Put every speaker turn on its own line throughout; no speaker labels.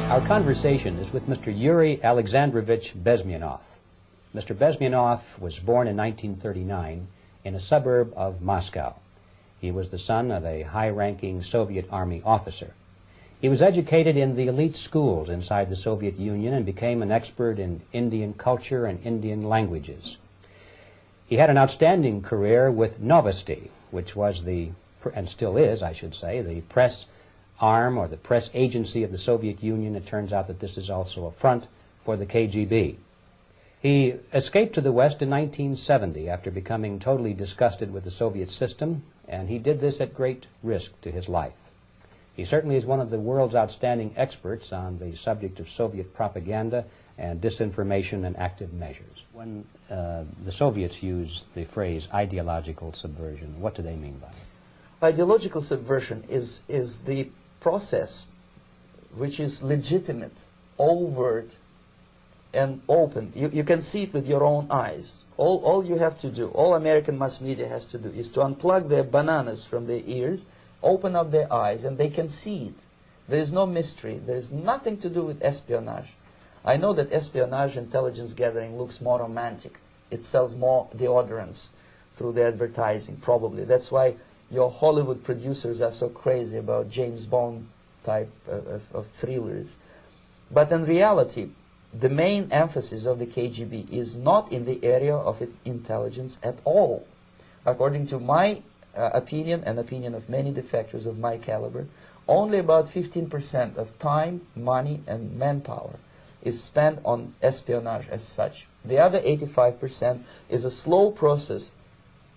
Our conversation is with Mr. Yuri Alexandrovich Bezmenov. Mr. Bezmenov was born in 1939 in a suburb of Moscow. He was the son of a high-ranking Soviet Army officer. He was educated in the elite schools inside the Soviet Union and became an expert in Indian culture and Indian languages. He had an outstanding career with Novosti, which was the, and still is, I should say, the press arm or the press agency of the Soviet Union. It turns out that this is also a front for the KGB. He escaped to the West in 1970 after becoming totally disgusted with the Soviet system, and he did this at great risk to his life. He certainly is one of the world's outstanding experts on the subject of Soviet propaganda and disinformation and active measures. When the Soviets use the phrase ideological subversion, what do they mean by it?
Ideological subversion is the process which is legitimate, overt, and open. You can see it with your own eyes. All you have to do, all American mass media has to do, is to unplug their bananas from their ears, open up their eyes, and they can see it. There is no mystery. There is nothing to do with espionage. I know that espionage intelligence gathering looks more romantic. It sells more deodorants through the advertising, probably. That's why your Hollywood producers are so crazy about James Bond type of thrillers. But in reality, the main emphasis of the KGB is not in the area of intelligence at all. According to my opinion and opinion of many defectors of my caliber, only about 15% of time, money, and manpower is spent on espionage as such. The other 85% is a slow process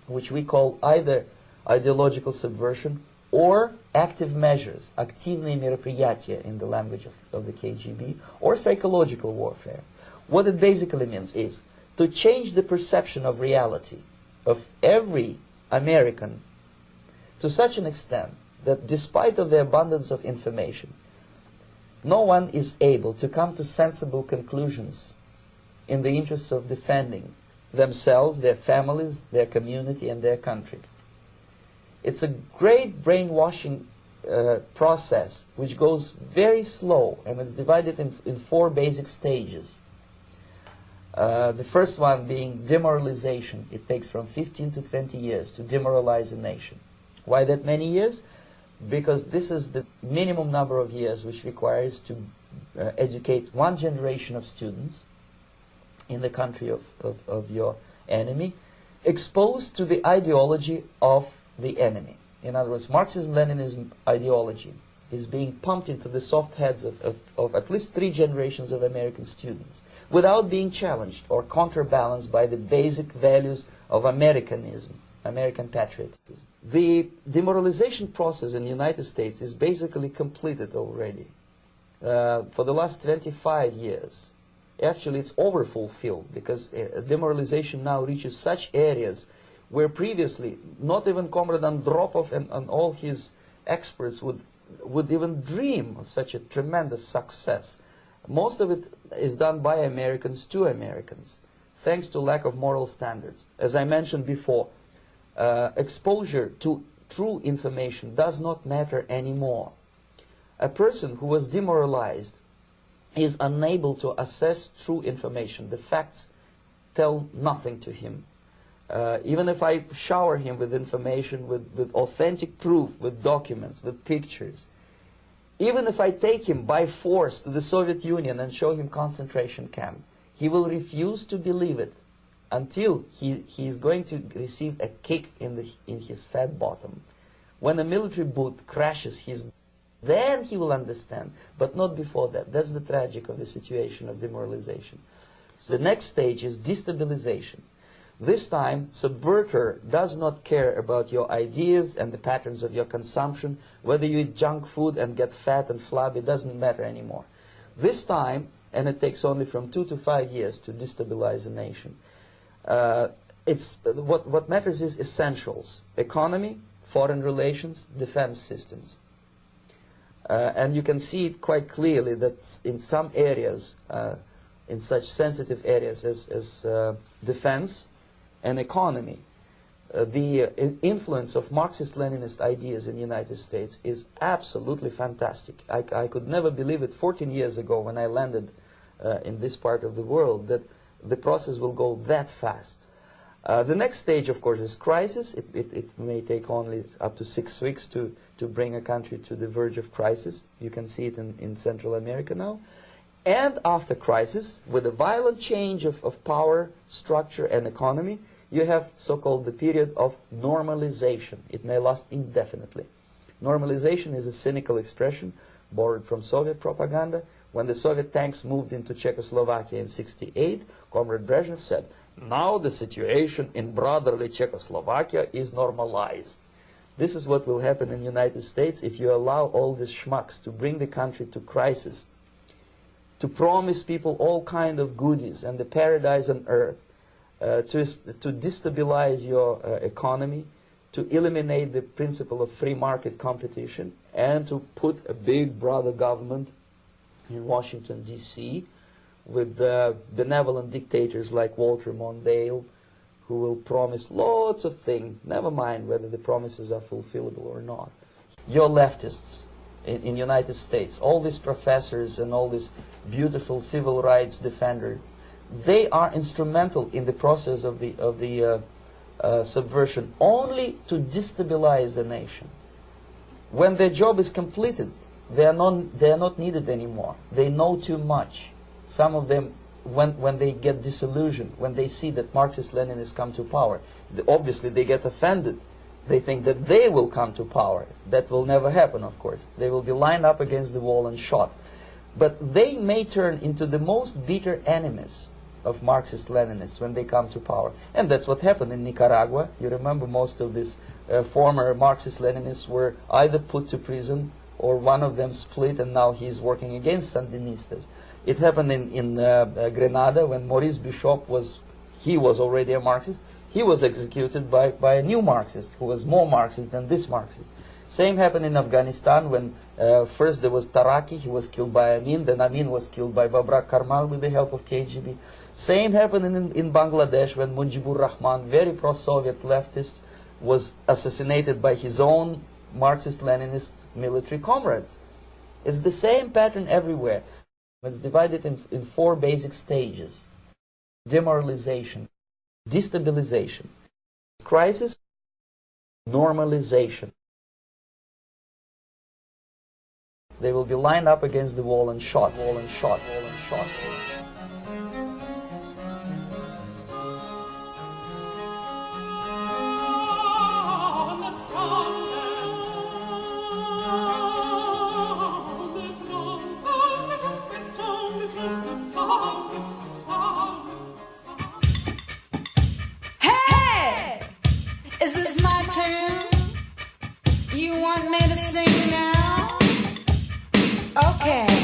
which we call either ideological subversion or active measures, активные мероприятия in the language of the KGB, or psychological warfare. What it basically means is to change the perception of reality of every American to such an extent that despite of the abundance of information, no one is able to come to sensible conclusions in the interests of defending themselves, their families, their community, and their country. It's a great brainwashing process which goes very slow, and it's divided in 4 basic stages. The first one being demoralization. It takes from 15 to 20 years to demoralize a nation. Why that many years? Because this is the minimum number of years which requires to educate one generation of students in the country of your enemy, exposed to the ideology of the enemy. In other words, Marxism-Leninism ideology is being pumped into the soft heads of at least 3 generations of American students without being challenged or counterbalanced by the basic values of Americanism, American patriotism. The demoralization process in the United States is basically completed already. For the last 25 years, actually it's overfulfilled, because demoralization now reaches such areas where previously not even Comrade Andropov and all his experts would even dream of such a tremendous success. Most of it is done by Americans to Americans, thanks to lack of moral standards. As I mentioned before, exposure to true information does not matter anymore. A person who was demoralized is unable to assess true information. The facts tell nothing to him. Even if I shower him with information, with authentic proof, with documents, with pictures, even if I take him by force to the Soviet Union and show him concentration camp, he will refuse to believe it until he is going to receive a kick in his fat bottom. When a military boot crashes then he will understand, but not before that. That's the tragic of the situation of demoralization. So the next stage is destabilization. This time, subverter does not care about your ideas and the patterns of your consumption. Whether you eat junk food and get fat and flabby, it doesn't matter anymore. This time, and it takes only from 2 to 5 years to destabilize a nation, what matters is essentials: economy, foreign relations, defense systems. And you can see it quite clearly that in some areas, in such sensitive areas as defense and economy, the influence of Marxist-Leninist ideas in the United States is absolutely fantastic. I could never believe it 14 years ago when I landed in this part of the world that the process will go that fast. The next stage, of course, is crisis. It may take only up to 6 weeks to bring a country to the verge of crisis. You can see it in Central America now. And after crisis, with a violent change of power, structure, and economy, you have so-called the period of normalization. It may last indefinitely. Normalization is a cynical expression borrowed from Soviet propaganda. When the Soviet tanks moved into Czechoslovakia in '68, Comrade Brezhnev said, "Now the situation in brotherly Czechoslovakia is normalized." This is what will happen in the United States if you allow all these schmucks to bring the country to crisis, to promise people all kind of goodies and the paradise on earth, to destabilize your economy, to eliminate the principle of free market competition, and to put a big brother government in Washington, D.C., with benevolent dictators like Walter Mondale, who will promise lots of things, never mind whether the promises are fulfillable or not. Your leftists in the United States, all these professors and all these beautiful civil rights defenders, they are instrumental in the process of the subversion only to destabilize the nation. When their job is completed, they are not needed anymore. They know too much. Some of them, when they get disillusioned, when they see that Marxist-Leninists come to power, obviously they get offended. They think that they will come to power. That will never happen, of course. They will be lined up against the wall and shot. But they may turn into the most bitter enemies of Marxist-Leninists when they come to power. And that's what happened in Nicaragua. You remember most of these former Marxist-Leninists were either put to prison or one of them split, and now he's working against Sandinistas. It happened in Grenada when Maurice Bishop was already a Marxist. He was executed by a new Marxist who was more Marxist than this Marxist. Same happened in Afghanistan when first there was Taraki, he was killed by Amin, then Amin was killed by Babrak Karmal with the help of KGB. Same happened in Bangladesh when Mujibur Rahman, very pro-Soviet leftist, was assassinated by his own Marxist-Leninist military comrades. It's the same pattern everywhere. It's divided in 4 basic stages: demoralization, destabilization, crisis, normalization. They will be lined up against the wall and shot, wall and shot, wall and shot, wall and shot.
Hey! Is this my turn? You want me to sing now? Okay.